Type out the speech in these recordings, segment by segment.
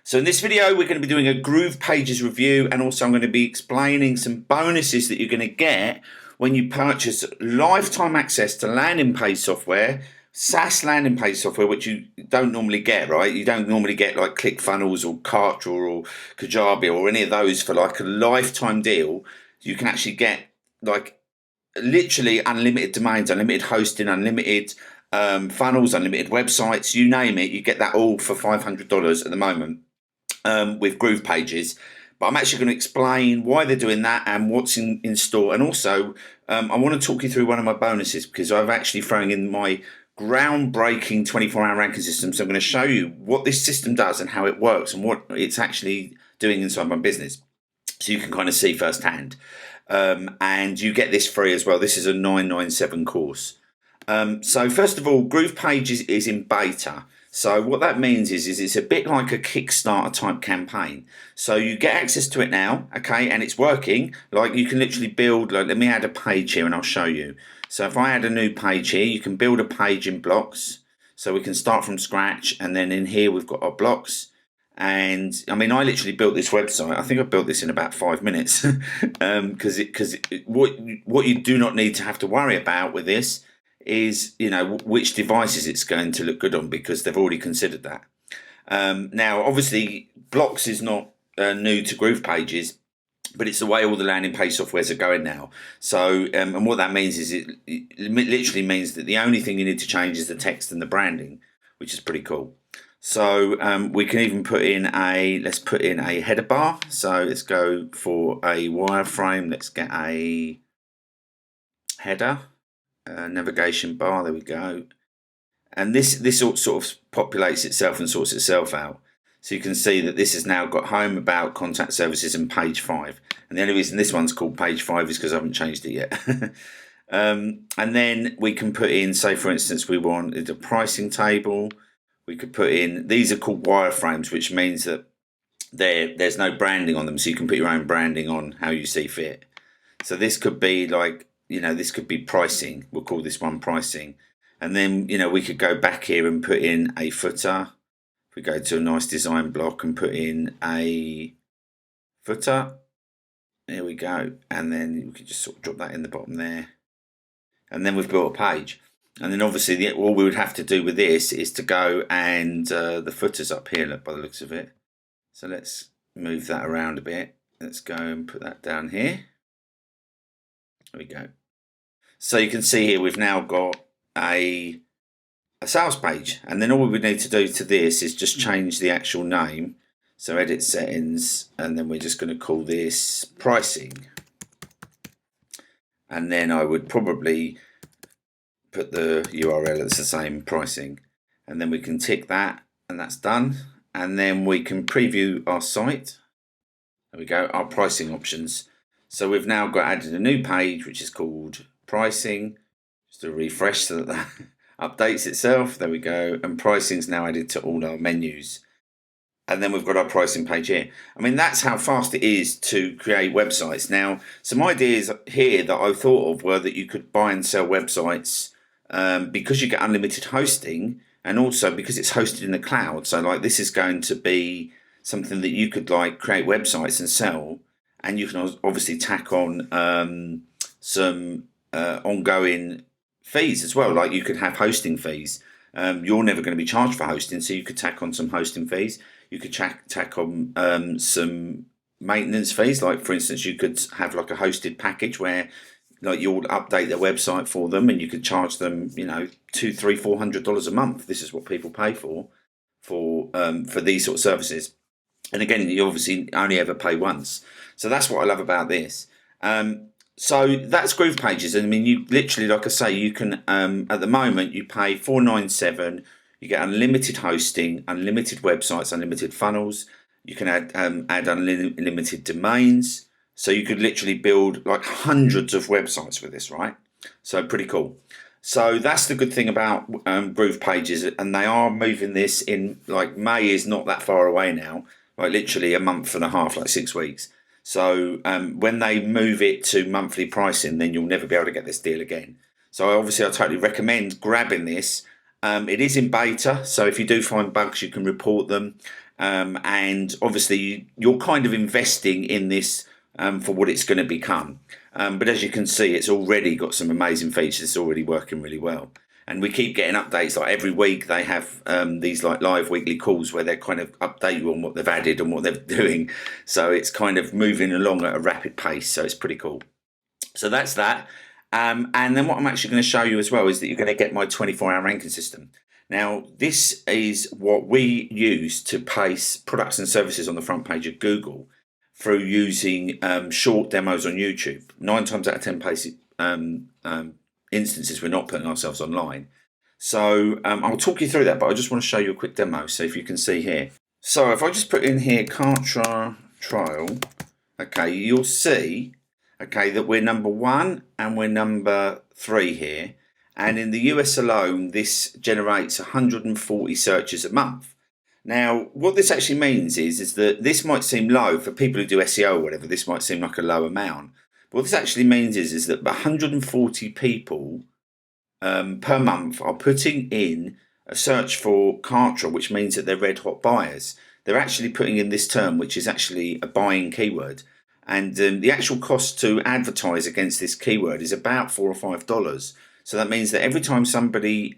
So in this video, we're going to be doing a GroovePages review, and also I'm going to be explaining some bonuses that you're going to get when you purchase lifetime access to landing page software, SaaS landing page software, which you don't normally get, right? You don't normally get like ClickFunnels or Kartra or Kajabi or any of those for like a lifetime deal. You can actually get like literally unlimited domains, unlimited hosting, unlimited funnels, unlimited websites, you name it. You get that all for $500 at the moment. With GroovePages, but I'm actually going to explain why they're doing that and what's in store. And also, I want to talk you through one of my bonuses, because I've actually thrown in my groundbreaking 24-hour ranking system. So I'm going to show you what this system does and how it works and what it's actually doing inside my business, so you can kind of see firsthand. And you get this free as well. This is a 997 course. So first of all, GroovePages is in beta. So what that means is it's a bit like a Kickstarter type campaign. So you get access to it now, okay, and it's working. Like you can literally build, like, let me add a page here and I'll show you. So if I add a new page here, you can build a page in blocks. So we can start from scratch, and then in here we've got our blocks. And I mean, I literally built this website. I think I built this in about 5 minutes, because what you do not need to have to worry about with this is, you know, which devices it's going to look good on, because they've already considered that. Now, obviously, blocks is not new to GroovePages, but it's the way all the landing page softwares are going now. So, and what that means is it literally means that the only thing you need to change is the text and the branding, which is pretty cool. So we can even put in let's put in a header bar. So let's go for a wireframe. Let's get a header. Navigation bar, there we go. And this sort of populates itself and sorts itself out. So you can see that this has now got home, about, contact services, and page 5. And the only reason this one's called page 5 is because I haven't changed it yet. And then we can put in, say for instance, we want a pricing table. We could put in, these are called wireframes, which means that there's no branding on them, so you can put your own branding on how you see fit. So this could be like, you know, this could be pricing. We'll call this one pricing. And then, you know, we could go back here and put in a footer. If we go to a nice design block and put in a footer, there we go. And then we could just sort of drop that in the bottom there. And then we've built a page. And then obviously all we would have to do with this is to go and the footer's up here, look, by the looks of it. So let's move that around a bit. Let's go and put that down here. There we go. So you can see here we've now got a sales page, and then all we would need to do to this is just change the actual name. So edit settings, and then we're just going to call this pricing. And then I would probably put the URL that's the same, pricing, and then we can tick that, and that's done. And then we can preview our site. There we go, our pricing options. So we've now got added a new page, which is called pricing. Just a refresh so that that updates itself. There we go. And pricing's now added to all our menus. And then we've got our pricing page here. I mean, that's how fast it is to create websites. Now, some ideas here that I thought of were that you could buy and sell websites because you get unlimited hosting, and also because it's hosted in the cloud. So like this is going to be something that you could like create websites and sell. And you can obviously tack on some ongoing fees as well. Like you could have hosting fees. You're never going to be charged for hosting, so you could tack on some hosting fees. You could tack on some maintenance fees. Like for instance, you could have like a hosted package where like you'll update their website for them, and you could charge them, you know, $200, $300, $400 a month. This is what people pay for these sort of services. And again, you obviously only ever pay once. So that's what I love about this. So that's GroovePages. And I mean, you literally, like I say, you can, at the moment, you pay $497. You get unlimited hosting, unlimited websites, unlimited funnels. You can add unlimited domains. So you could literally build like hundreds of websites with this, right? So pretty cool. So that's the good thing about GroovePages. And they are moving this in, like May is not that far away now. Like literally a month and a half, like 6 weeks. So when they move it to monthly pricing, then you'll never be able to get this deal again. So obviously I totally recommend grabbing this. It is in beta, so if you do find bugs, you can report them. and obviously you're kind of investing in this for what it's going to become. But as you can see, it's already got some amazing features. It's already working really well. And we keep getting updates. Like every week they have these like live weekly calls where they kind of update you on what they've added and what they're doing. So it's kind of moving along at a rapid pace. So it's pretty cool. So that's that. And then what I'm actually going to show you as well is that you're going to get my 24-hour ranking system. Now, this is what we use to place products and services on the front page of Google through using short demos on YouTube. 9 times out of 10 places, instances, we're not putting ourselves online. So I'll talk you through that, but I just want to show you a quick demo. So if you can see here. So if I just put in here Kartra trial, okay, you'll see, okay, that we're number 1 and we're number 3 here. And in the US alone, this generates 140 searches a month. Now, what this actually means is that this might seem low for people who do SEO or whatever. This might seem like a low amount. But what this actually means is that 140 people per month are putting in a search for Kartra, which means that they're red hot buyers. They're actually putting in this term, which is actually a buying keyword. And the actual cost to advertise against this keyword is about $4 or $5. So that means that every time somebody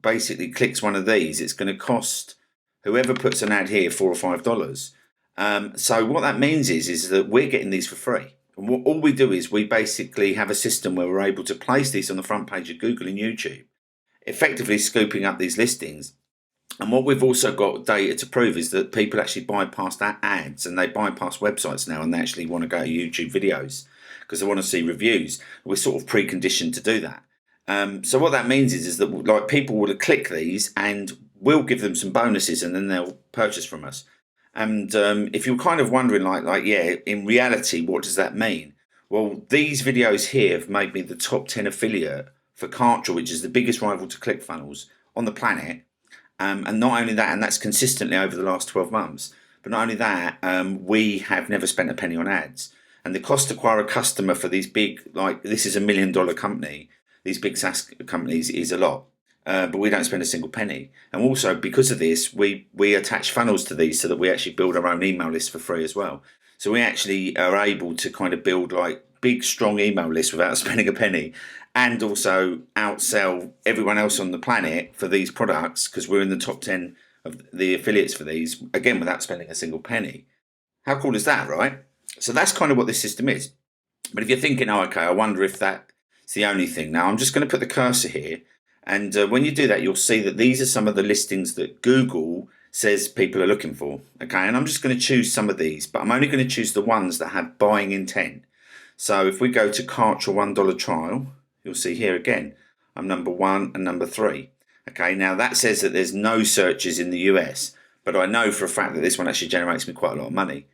basically clicks one of these, it's going to cost whoever puts an ad here $4 or $5. So what that means is that we're getting these for free. And all we do is we basically have a system where we're able to place these on the front page of Google and YouTube, effectively scooping up these listings. And what we've also got data to prove is that people actually bypass that ads and they bypass websites now, and they actually want to go to YouTube videos because they want to see reviews. We're sort of preconditioned to do that. So what that means is that like people will click these and we'll give them some bonuses and then they'll purchase from us. And if you're kind of wondering yeah, in reality, what does that mean? Well, these videos here have made me the top 10 affiliate for Kartra, which is the biggest rival to ClickFunnels on the planet. And not only that, and that's consistently over the last 12 months, but not only that, we have never spent a penny on ads. And the cost to acquire a customer for these big, like this is $1 million company, these big SaaS companies is a lot. But we don't spend a single penny. And also because of this, we attach funnels to these so that we actually build our own email list for free as well. So we actually are able to kind of build like big, strong email lists without spending a penny, and also outsell everyone else on the planet for these products because we're in the top 10 of the affiliates for these, again, without spending a single penny. How cool is that, right? So that's kind of what this system is. But if you're thinking, oh, okay, I wonder if that's the only thing. Now, I'm just going to put the cursor here. And when you do that, you'll see that these are some of the listings that Google says people are looking for. Okay, and I'm just going to choose some of these, but I'm only going to choose the ones that have buying intent. So if we go to Kartra $1 trial, you'll see here again, I'm number 1 and number 3. Okay, now that says that there's no searches in the US, but I know for a fact that this one actually generates me quite a lot of money.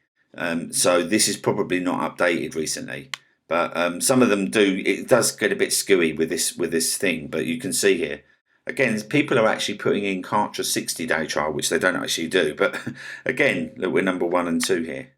So this is probably not updated recently. But some of them do. It does get a bit skewy with this thing. But you can see here, again, people are actually putting in Kartra 60-day trial, which they don't actually do. But again, look, we're number 1 and 2 here.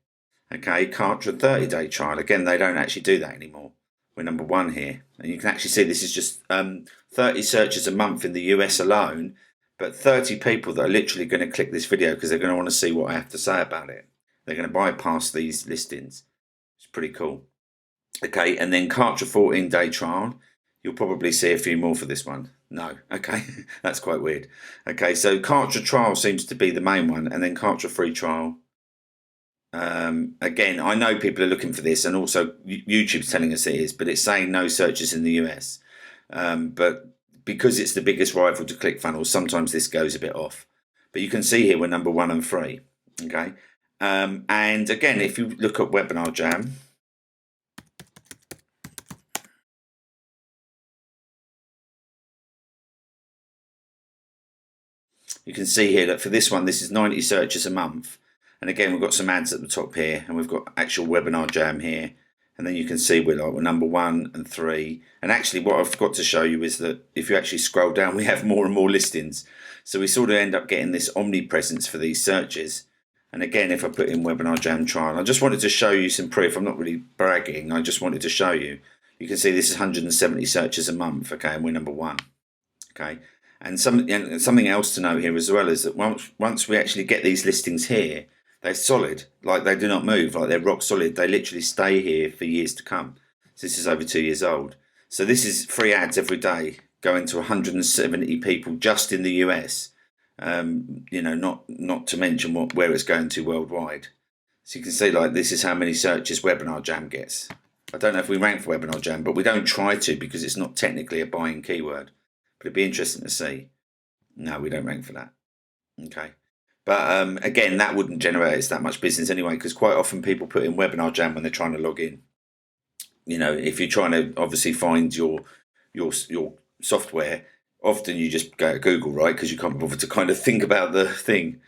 Okay, Kartra 30-day trial. Again, they don't actually do that anymore. We're number 1 here. And you can actually see this is just 30 searches a month in the US alone. But 30 people that are literally going to click this video because they're going to want to see what I have to say about it. They're going to bypass these listings. It's pretty cool. Okay, and then Kartra 14-day trial. You'll probably see a few more for this one. No, okay, that's quite weird. Okay, so Kartra trial seems to be the main one, and then Kartra free trial. Again, I know people are looking for this, and also YouTube's telling us it is, but it's saying no searches in the US. But because it's the biggest rival to ClickFunnels, sometimes this goes a bit off. But you can see here we're number 1 and 3. Okay, and again, if you look at Webinar Jam. You can see here that for this one, this is 90 searches a month. And again, we've got some ads at the top here, and we've got actual Webinar Jam here. And then you can see we're number 1 and 3. And actually what I forgot to show you is that if you actually scroll down, we have more and more listings. So we sort of end up getting this omnipresence for these searches. And again, if I put in Webinar Jam trial, I just wanted to show you some proof. I'm not really bragging. I just wanted to show you. You can see this is 170 searches a month, okay, and we're number 1, okay. And something else to note here as well is that once we actually get these listings here, they're solid. Like, they do not move. Like, they're rock solid. They literally stay here for years to come. So this is over 2 years old. So this is free ads every day going to 170 people just in the US. Not to mention where it's going to worldwide. So you can see, like, this is how many searches Webinar Jam gets. I don't know if we rank for Webinar Jam, but we don't try to because it's not technically a buying keyword. But it'd be interesting to see. No, we don't rank for that. Okay. But again, that wouldn't generate us that much business anyway, because quite often people put in Webinar Jam when they're trying to log in. If you're trying to obviously find your software, often you just go to Google, right? Because you can't bother to kind of think about the thing.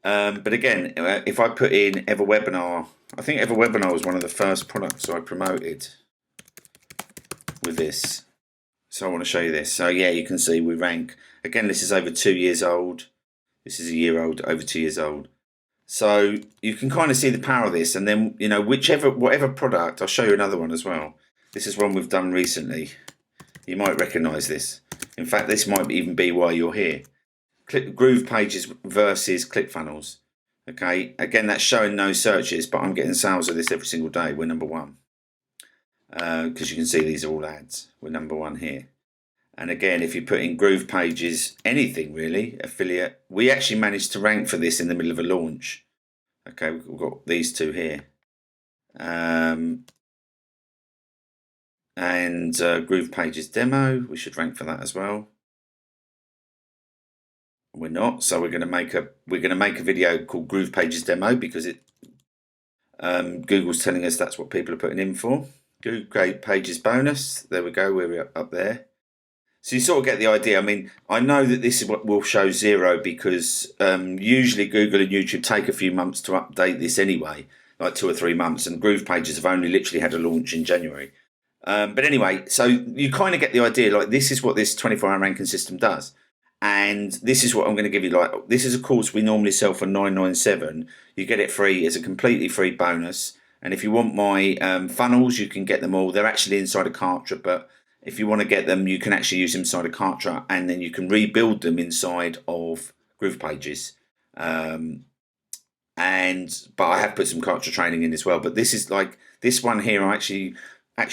But again, if I put in EverWebinar, I think EverWebinar was one of the first products I promoted with this. So I want to show you this. So yeah, you can see we rank. Again, this is over 2 years old. This is a year old, over 2 years old. So you can kind of see the power of this. And then, whatever product, I'll show you another one as well. This is one we've done recently. You might recognize this. In fact, this might even be why you're here. GroovePages versus ClickFunnels. Okay, again, that's showing no searches, but I'm getting sales of this every single day. We're number one. Because you can see these are all ads. We're number one here. And again, if you put in GroovePages, anything really, affiliate, we actually managed to rank for this in the middle of a launch. Okay, we've got these two here. And GroovePages demo, we should rank for that as well. We're not, so we're going to make a video called GroovePages demo because Google's telling us that's what people are putting in for. GroovePages bonus, there we go, we're up there. So you sort of get the idea. I mean, I know that this is what will show zero because usually Google and YouTube take a few months to update this anyway, like 2 or 3 months, and GroovePages have only literally had a launch in January. But anyway, so you kind of get the idea, like, this is what this 24-hour ranking system does. And this is what I'm going to give you. Like, this is a course we normally sell for $997. You get it free as a completely free bonus. And if you want my funnels, you can get them all. They're actually inside a Kartra, but if you want to get them, you can actually use them inside a Kartra, and then you can rebuild them inside of GroovePages. But I have put some Kartra training in as well. But this is like this one here. I actually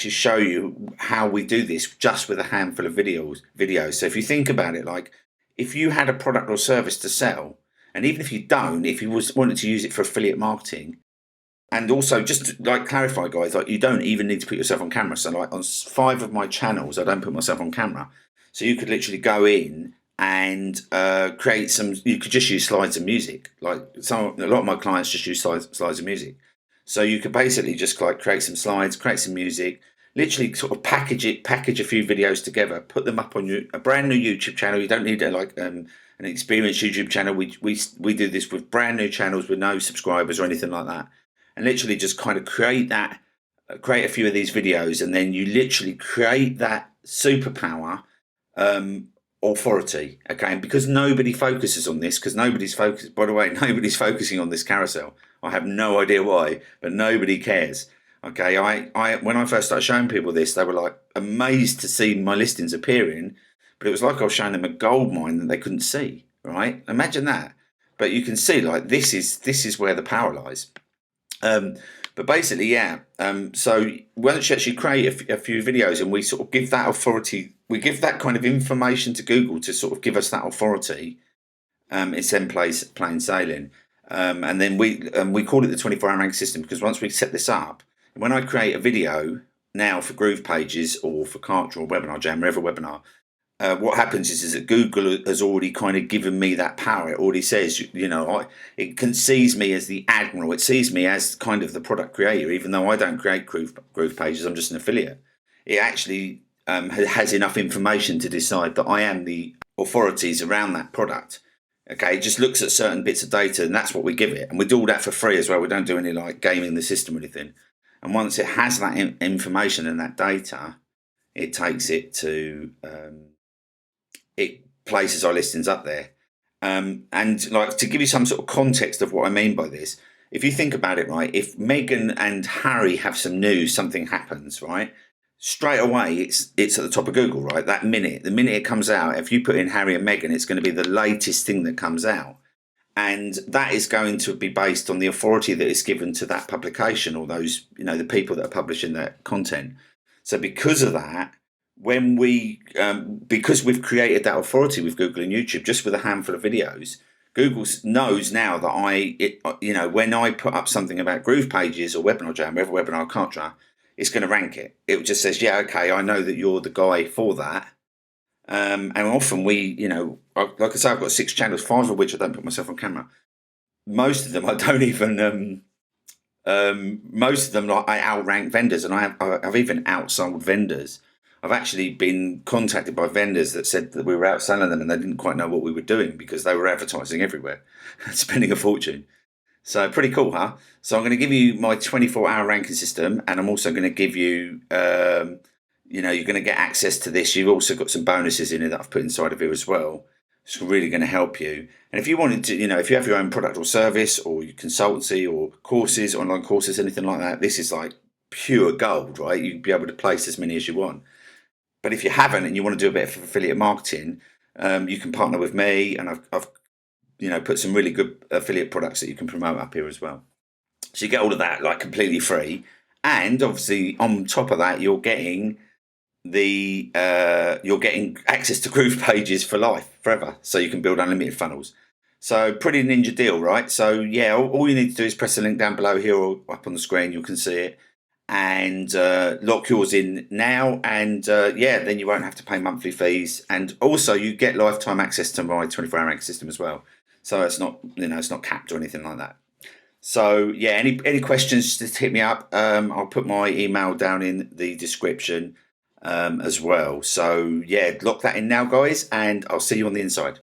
show you how we do this just with a handful of videos. So if you think about it, like, if you had a product or service to sell, and even if you don't, if you wanted to use it for affiliate marketing, and also just to, like, clarify, guys, like, you don't even need to put yourself on camera. So like on 5 of my channels, I don't put myself on camera. So you could literally go in and create some. You could just use slides and music. Like a lot of my clients just use slides and music. So you could basically just like create some slides, create some music, literally sort of package a few videos together, put them up on a brand new YouTube channel. You don't need an experienced YouTube channel. We do this with brand new channels with no subscribers or anything like that, and literally just kind of create a few of these videos, and then you literally create that superpower authority. Okay, and because nobody focuses on this, because nobody's focusing on this carousel. I have no idea why, but nobody cares. Okay, I when I first started showing people this, they were like amazed to see my listings appearing, but it was like I was showing them a gold mine that they couldn't see. Right? Imagine that. But you can see, like, this is where the power lies. But basically, yeah. So once you actually create a few videos, and we sort of give that authority, we give that kind of information to Google to sort of give us that authority. It's then plain sailing. And then we call it the 24-hour rank system, because once we set this up, when I create a video now for GroovePages or for Kartra or Webinar Jam or EverWebinar, what happens is that Google has already kind of given me that power. It already says, it sees me as the admiral. It sees me as kind of the product creator, even though I don't create GroovePages. I'm just an affiliate. It actually has enough information to decide that I am the authorities around that product. Okay, it just looks at certain bits of data, and that's what we give it. And we do all that for free as well. We don't do any like gaming the system or anything. And once it has that information and that data, it takes it to it places our listings up there. And like, to give you some sort of context of what I mean by this, if you think about it, right, if Meghan and Harry have some news, something happens, right, straight away it's at the top of Google, right? That minute, the minute it comes out, if you put in Harry and Meghan, it's going to be the latest thing that comes out. And that is going to be based on the authority that is given to that publication or those, the people that are publishing that content. So because of that, when because we've created that authority with Google and YouTube, just with a handful of videos, Google knows now that when I put up something about GroovePages or Webinar Jam, whatever webinar I can't try, it's going to rank it. It just says, yeah, okay, I know that you're the guy for that. And often like I say, I've got 6 channels, 5 of which I don't put myself on camera. Most of them I don't even. Most of them I outrank vendors, and I've even outsold vendors. I've actually been contacted by vendors that said that we were outselling them, and they didn't quite know what we were doing because they were advertising everywhere, spending a fortune. So pretty cool, huh? So I'm going to give you my 24-hour ranking system, and I'm also going to give you, you're going to get access to this. You've also got some bonuses in it that I've put inside of here as well. It's really going to help you. And if you wanted to, if you have your own product or service or your consultancy or courses, online courses, anything like that, this is like pure gold, right? You'd be able to place as many as you want. But if you haven't and you want to do a bit of affiliate marketing, you can partner with me, and I've put some really good affiliate products that you can promote up here as well. So you get all of that like completely free, and obviously on top of that, you're getting access to GroovePages for life, forever, so you can build unlimited funnels. So pretty ninja deal, right? So yeah, all you need to do is press the link down below here or up on the screen. You can see it, and lock yours in now, and then you won't have to pay monthly fees, and also you get lifetime access to my 24-hour rank system as well. So it's not it's not capped or anything like that. So yeah, any questions, just hit me up. I'll put my email down in the description as well. So yeah, lock that in now, guys, and I'll see you on the inside.